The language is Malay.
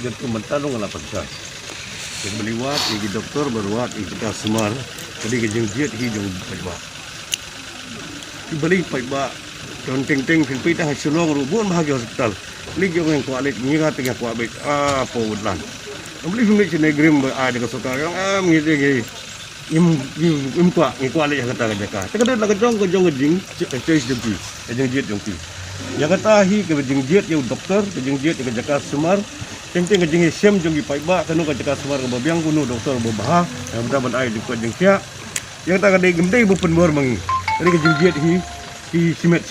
gantu mentalung ala paksa. Jadi beliwat igi doktor berwat igi kita semar. Jadi kejeng jiat hi jong paiba. Ki beli paiba don ting pi dah sulong rubun bahagia hospital. Li jong yang kualit ngira tengah kuabit apa udlan. Beli fumit sini grim ada kesukaan yang ngide im kualit yang kata jaka. Tekada nak jong kejing choice jengki. Kejeng jiat jengki. Yang kata hi kejeng jiat yang doktor kejeng jiat yang jaka semar. Ting-ting kejeng siam jong gi paiba kanu ka jaka semar ka babiang kuno doktor babah yang dapat ai di kejeng sia. Yang tak ada gemdei bu penbor mangi. Jadi kejeng jiat hi simet.